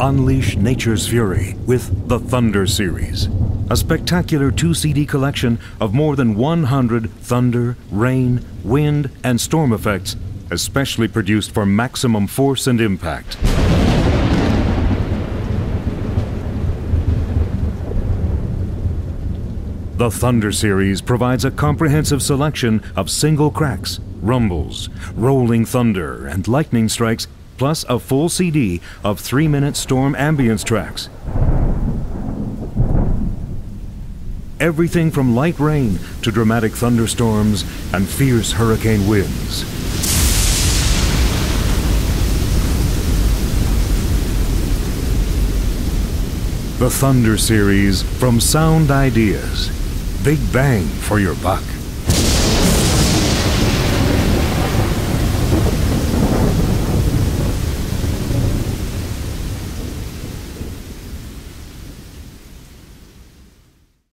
Unleash nature's fury with the Thunder Series, a spectacular 2 CD collection of more than 100 thunder, rain, wind, and storm effects, especially produced for maximum force and impact. The Thunder Series provides a comprehensive selection of single cracks, rumbles, rolling thunder, and lightning strikes, plus a full CD of 3-minute storm ambience tracks. Everything from light rain to dramatic thunderstorms and fierce hurricane winds. The Thunder Series from Sound Ideas. Big bang for your buck.